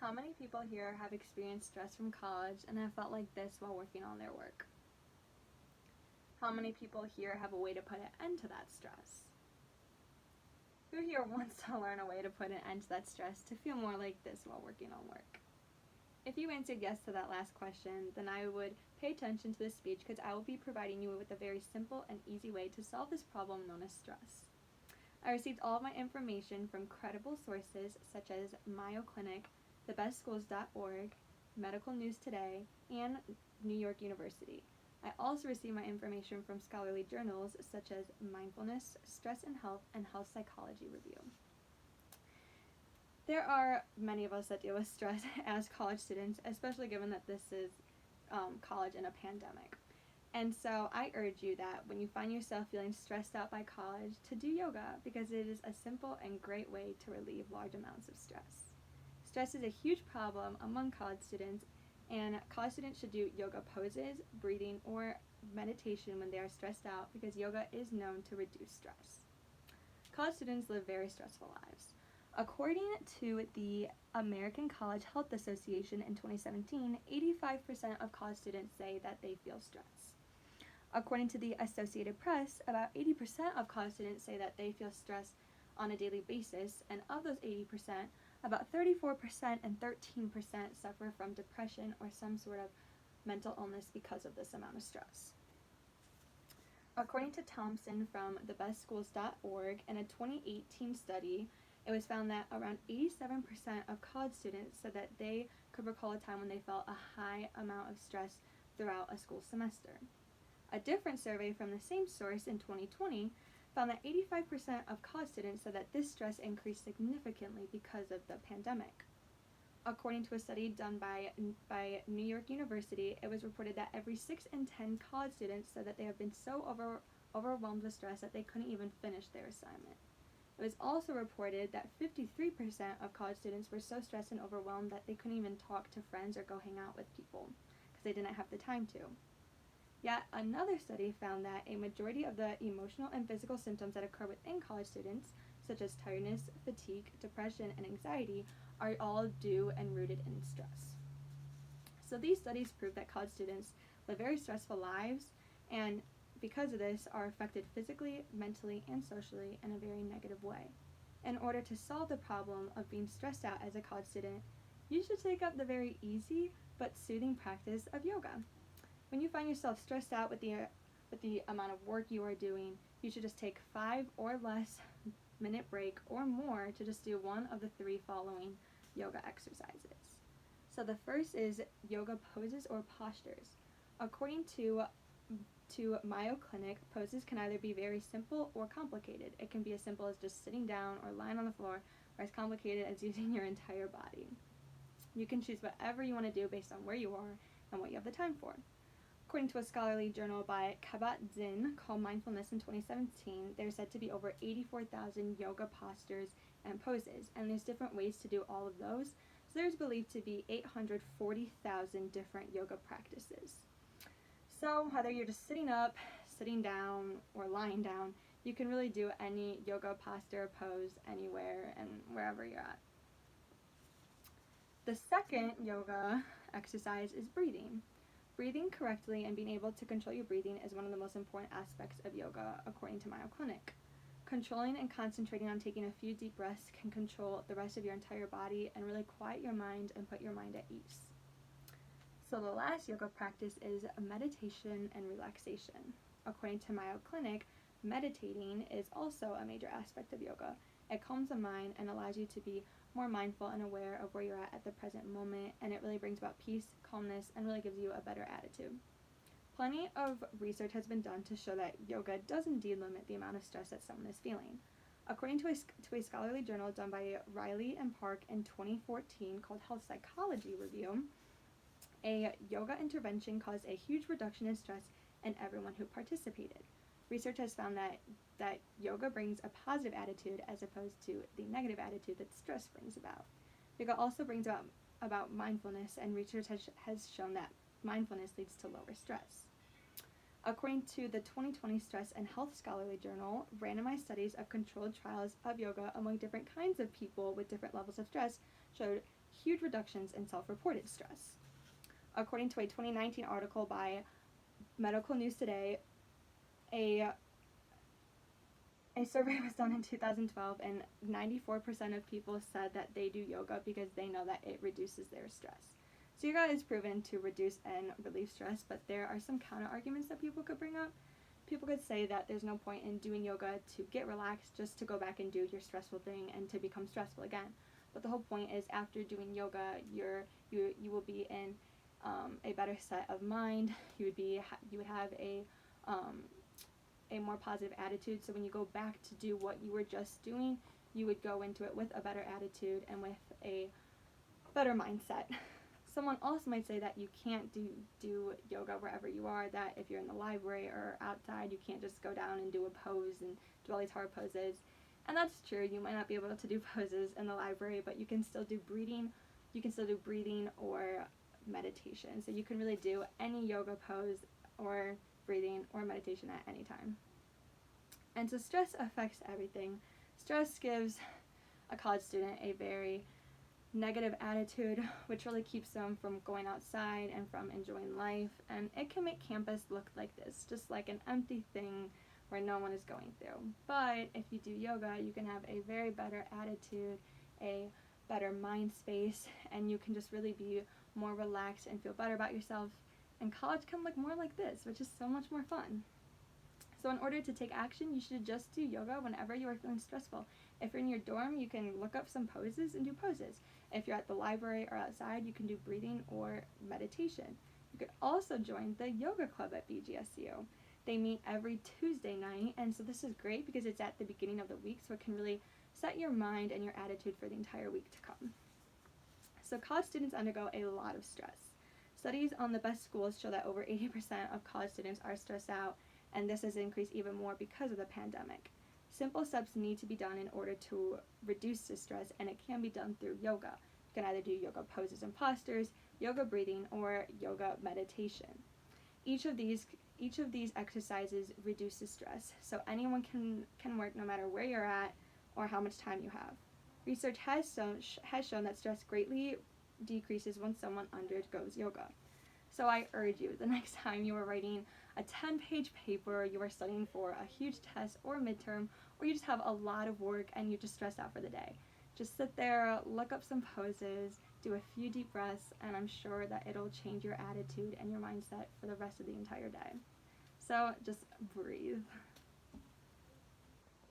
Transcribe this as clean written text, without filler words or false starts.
How many people here have experienced stress from college and have felt like this while working on their work? How many people here have a way to put an end to that stress? Who here wants to learn a way to put an end to that stress to feel more like this while working on work? If you answered yes to that last question, then I would pay attention to this speech because I will be providing you with a very simple and easy way to solve this problem known as stress. I received all of my information from credible sources such as Mayo Clinic, thebestschools.org, Medical News Today, and New York University. I also received my information from scholarly journals such as Mindfulness, Stress and Health, and Health Psychology Review. There are many of us that deal with stress as college students, especially given that this is college in a pandemic. And so I urge you that when you find yourself feeling stressed out by college, to do yoga because it is a simple and great way to relieve large amounts of stress. Stress is a huge problem among college students, and college students should do yoga poses, breathing, or meditation when they are stressed out because yoga is known to reduce stress. College students live very stressful lives. According to the American College Health Association in 2017, 85% of college students say that they feel stress. According to the Associated Press, about 80% of college students say that they feel stress on a daily basis, and of those 80%, about 34% and 13% suffer from depression or some sort of mental illness because of this amount of stress. According to Thompson from thebestschools.org, in a 2018 study, it was found that around 87% of college students said that they could recall a time when they felt a high amount of stress throughout a school semester. A different survey from the same source in 2020 found that 85% of college students said that this stress increased significantly because of the pandemic. According to a study done by New York University, it was reported that every 6 in 10 college students said that they have been so overwhelmed with stress that they couldn't even finish their assignment. It was also reported that 53% of college students were so stressed and overwhelmed that they couldn't even talk to friends or go hang out with people because they didn't have the time to. Yet another study found that a majority of the emotional and physical symptoms that occur within college students, such as tiredness, fatigue, depression, and anxiety, are all due and rooted in stress. So these studies prove that college students live very stressful lives, and because of this are affected physically, mentally, and socially in a very negative way. In order to solve the problem of being stressed out as a college student, you should take up the very easy but soothing practice of yoga. When you find yourself stressed out with the amount of work you are doing, you should just take 5 or less minute break or more to just do one of the 3 following yoga exercises. So the first is yoga poses or postures. According to Mayo Clinic, poses can either be very simple or complicated. It can be as simple as just sitting down or lying on the floor, or as complicated as using your entire body. You can choose whatever you want to do based on where you are and what you have the time for. According to a scholarly journal by Kabat-Zinn called Mindfulness in 2017, there's said to be over 84,000 yoga postures and poses, and there's different ways to do all of those. So there's believed to be 840,000 different yoga practices. So whether you're just sitting up, sitting down, or lying down, you can really do any yoga posture or pose anywhere and wherever you're at. The second yoga exercise is breathing. Breathing correctly and being able to control your breathing is one of the most important aspects of yoga, according to Mayo Clinic. Controlling and concentrating on taking a few deep breaths can control the rest of your entire body and really quiet your mind and put your mind at ease. So the last yoga practice is meditation and relaxation. According to Mayo Clinic, meditating is also a major aspect of yoga. It calms the mind and allows you to be more mindful and aware of where you're at the present moment, and it really brings about peace, calmness, and really gives you a better attitude. Plenty of research has been done to show that yoga does indeed limit the amount of stress that someone is feeling. According to a scholarly journal done by Riley and Park in 2014 called Health Psychology Review, a yoga intervention caused a huge reduction in stress in everyone who participated. Research has found that yoga brings a positive attitude as opposed to the negative attitude that stress brings about. Yoga also brings about mindfulness, and research has shown that mindfulness leads to lower stress. According to the 2020 Stress and Health Scholarly Journal, randomized studies of controlled trials of yoga among different kinds of people with different levels of stress showed huge reductions in self-reported stress. According to a 2019 article by Medical News Today, a survey was done in 2012, and 94% of people said that they do yoga because they know that it reduces their stress. So yoga is proven to reduce and relieve stress, but there are some counter arguments that people could bring up. People could say that there's no point in doing yoga to get relaxed, just to go back and do your stressful thing and to become stressful again. But the whole point is, after doing yoga, you will be in a better set of mind. You would have a more positive attitude. So when you go back to do what you were just doing, you would go into it with a better attitude and with a better mindset. Someone also might say that you can't do yoga wherever you are, that if you're in the library or outside, you can't just go down and do a pose and do all these hard poses. And that's true. You might not be able to do poses in the library, but you can still do breathing. You can still do breathing or meditation. So you can really do any yoga pose or breathing or meditation at any time. And so stress affects everything. Stress gives a college student a very negative attitude, which really keeps them from going outside and from enjoying life. And it can make campus look like this, just like an empty thing where no one is going through. But if you do yoga, you can have a very better attitude, a better mind space, and you can just really be more relaxed and feel better about yourself. And college can look more like this, which is so much more fun. So in order to take action, you should just do yoga whenever you are feeling stressful. If you're in your dorm, you can look up some poses and do poses. If you're at the library or outside, you can do breathing or meditation. You could also join the yoga club at BGSU. They meet every Tuesday night, and so this is great because it's at the beginning of the week, so it can really set your mind and your attitude for the entire week to come. So college students undergo a lot of stress. Studies on the best schools show that over 80% of college students are stressed out, and this has increased even more because of the pandemic. Simple steps need to be done in order to reduce the stress, and it can be done through yoga. You can either do yoga poses and postures, yoga breathing, or yoga meditation. Each of these exercises reduces stress, so anyone can work no matter where you're at or how much time you have. Research has shown that stress greatly decreases when someone undergoes yoga. So I urge you, the next time you are writing a 10-page paper, you are studying for a huge test or midterm, or you just have a lot of work and you're just stressed out for the day, just sit there, look up some poses, do a few deep breaths, and I'm sure that it'll change your attitude and your mindset for the rest of the entire day. So just breathe.